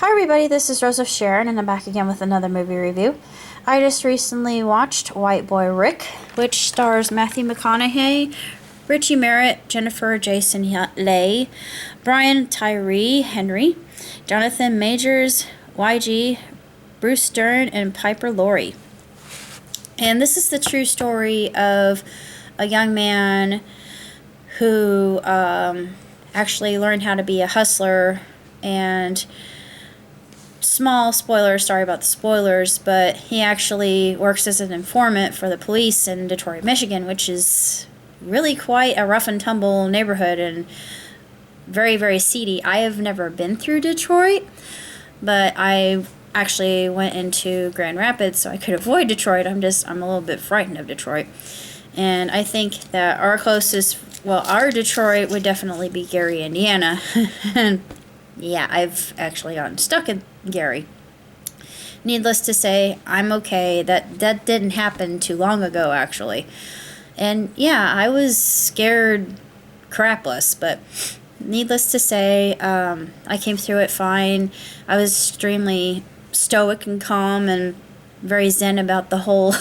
Hi everybody, this is Rose of Sharon and I'm back again with another movie review. I just recently watched White Boy Rick, which stars Matthew McConaughey, Richie Merritt, Jennifer Jason Leigh, Brian Tyree Henry, Jonathan Majors, YG, Bruce Dern, and Piper Laurie. And this is the true story of a young man who actually learned how to be a hustler, and small spoilers, sorry about the spoilers, but he actually works as an informant for the police in Detroit, Michigan, which is really quite a rough and tumble neighborhood and very, very seedy. I have never been through Detroit, but I actually went into Grand Rapids so I could avoid Detroit. I'm a little bit frightened of Detroit. And I think that our Detroit would definitely be Gary, Indiana. And yeah, I've actually gotten stuck in Gary. Needless to say, I'm okay. That didn't happen too long ago, actually. And yeah, I was scared crapless, but needless to say, I came through it fine. I was extremely stoic and calm and very zen about the whole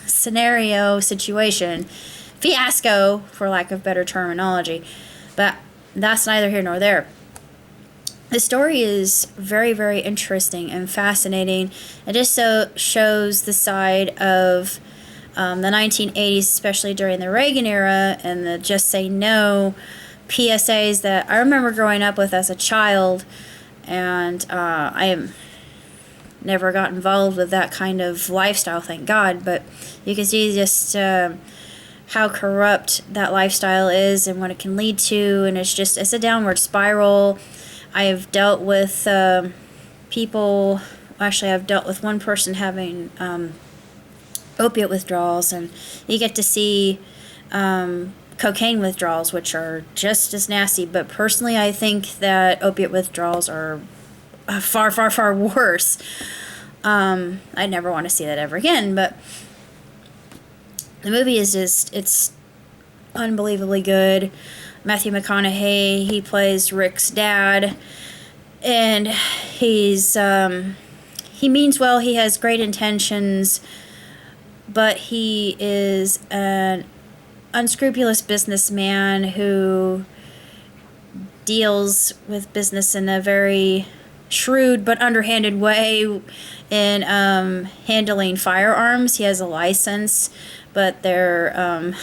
situation, fiasco, for lack of better terminology. But that's neither here nor there. The story is very, very interesting and fascinating. It just shows the side of the 1980s, especially during the Reagan era, and the Just Say No PSAs that I remember growing up with as a child. And I never got involved with that kind of lifestyle, thank God. But you can see just how corrupt that lifestyle is and what it can lead to. And it's a downward spiral. I have dealt with people, actually I've dealt with one person having opiate withdrawals, and you get to see cocaine withdrawals, which are just as nasty. But personally, I think that opiate withdrawals are far, far, far worse. I never want to see that ever again, but the movie is it's unbelievably good. Matthew McConaughey, he plays Rick's dad, and he means well, he has great intentions, but he is an unscrupulous businessman who deals with business in a very shrewd but underhanded way in handling firearms. He has a license, but they're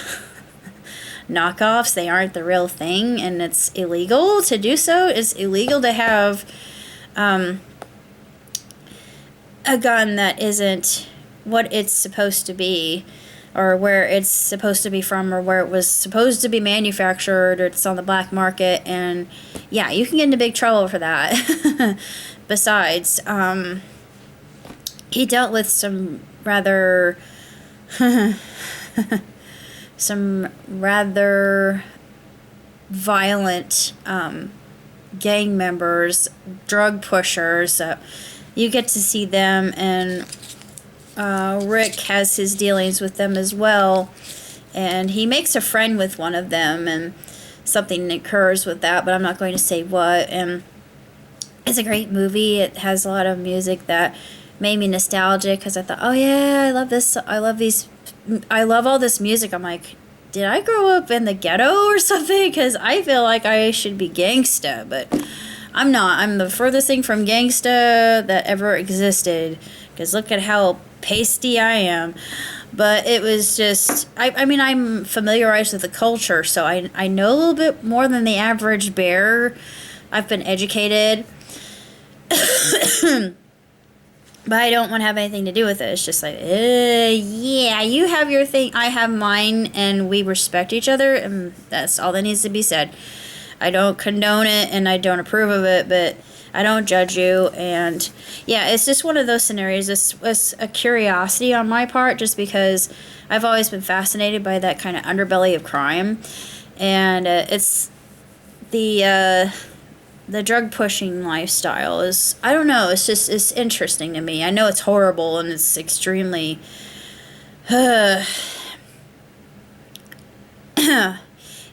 knockoffs. They aren't the real thing, and it's illegal to do so. It's illegal to have a gun that isn't what it's supposed to be, or where it's supposed to be from, or where it was supposed to be manufactured, or it's on the black market. And yeah, you can get into big trouble for that. Besides, he dealt with some rather violent gang members, drug pushers. You get to see them, and Rick has his dealings with them as well. And he makes a friend with one of them, and something occurs with that, but I'm not going to say what. And it's a great movie. It has a lot of music that made me nostalgic, because I thought, oh yeah, I love this. I love all this music. I'm like, did I grow up in the ghetto or something? Because I feel like I should be gangsta, but I'm not. I'm the furthest thing from gangsta that ever existed, because look at how pasty I am. But it was just, I mean, I'm familiarized with the culture, so I know a little bit more than the average bear. I've been educated. But I don't want to have anything to do with it. It's just like, yeah, you have your thing, I have mine, and we respect each other, and that's all that needs to be said. I don't condone it, and I don't approve of it, but I don't judge you. And yeah, it's just one of those scenarios. This was a curiosity on my part, just because I've always been fascinated by that kind of underbelly of crime. And it's the drug pushing lifestyle is, I don't know, it's interesting to me. I know it's horrible, and it's extremely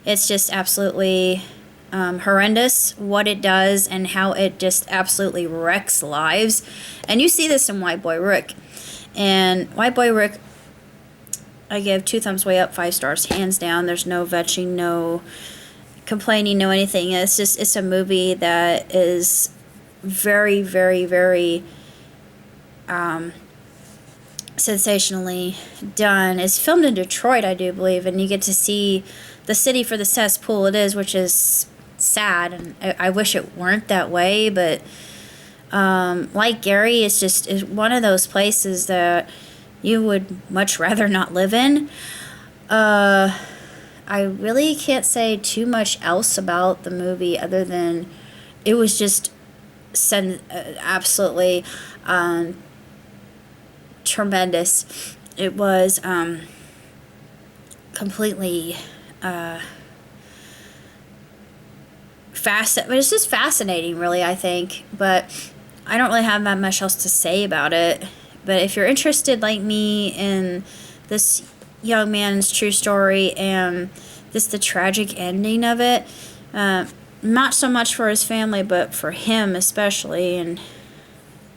it's just absolutely horrendous what it does and how it just absolutely wrecks lives. And you see this in White Boy Rick. And White Boy Rick, I give 2 thumbs way up, 5 stars, hands down. There's no vetching, no complaining, no anything. It's a movie that is very, very, very sensationally done. It's filmed in Detroit, I do believe, and you get to see the city for the cesspool it is, which is sad, and I wish it weren't that way, but like Gary, it's one of those places that you would much rather not live in. I really can't say too much else about the movie other than it was just absolutely tremendous. It was completely but it's just fascinating, really, I think. But I don't really have that much else to say about it. But if you're interested, like me, in this young man's true story and the tragic ending of it, not so much for his family, but for him especially. And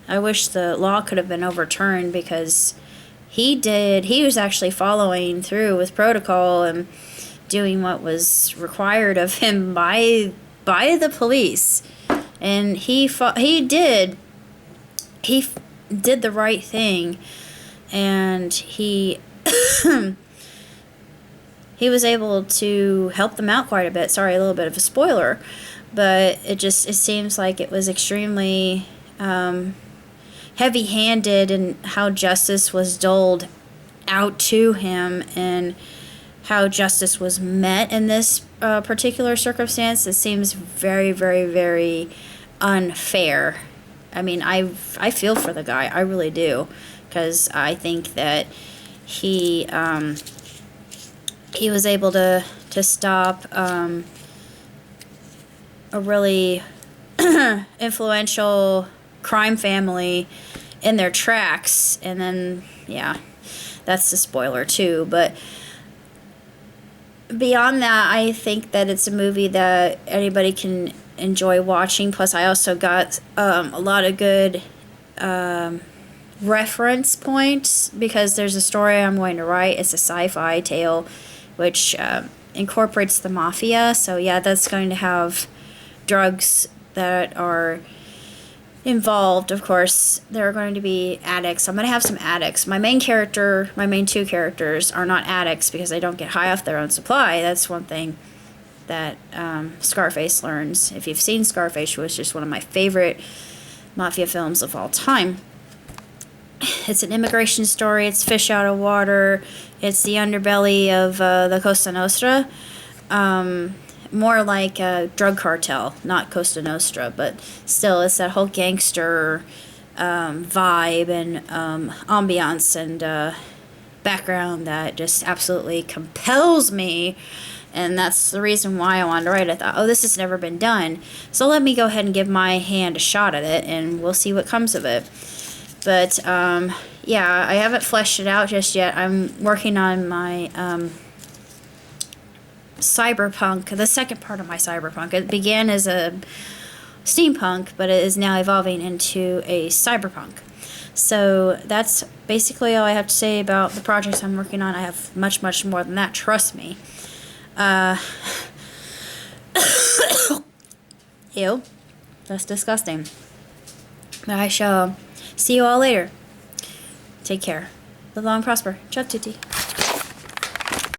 I wish the law could have been overturned, because he was actually following through with protocol and doing what was required of him by the police. And he did the right thing, and he he was able to help them out quite a bit. Sorry, a little bit of a spoiler, but it seems like it was extremely heavy-handed in how justice was doled out to him and how justice was met in this particular circumstance. It seems very, very, very unfair. I mean, I feel for the guy. I really do, because I think that he was able to stop a really influential crime family in their tracks. And then, yeah, that's the spoiler too. But beyond that, I think that it's a movie that anybody can enjoy watching. Plus, I also got a lot of good reference points, because there's a story I'm going to write. It's a sci-fi tale which incorporates the mafia. So yeah, that's going to have drugs that are involved. Of course, there are going to be addicts. I'm going to have some addicts. My main 2 characters are not addicts, because they don't get high off their own supply. That's one thing that Scarface learns. If you've seen Scarface, which is one of my favorite mafia films of all time. It's an immigration story. It's fish out of water. It's the underbelly of the Costa Nostra. More like a drug cartel, not Costa Nostra, but still, it's that whole gangster vibe and ambiance and background that just absolutely compels me. And that's the reason why I wanted to write it. I thought, oh, this has never been done, so let me go ahead and give my hand a shot at it, and we'll see what comes of it. But, yeah, I haven't fleshed it out just yet. I'm working on my cyberpunk, the second part of my cyberpunk. It began as a steampunk, but it is now evolving into a cyberpunk. So that's basically all I have to say about the projects I'm working on. I have much, much more than that, trust me. Ew, that's disgusting. But I shall see you all later. Take care. Live long and prosper. Ciao tutti.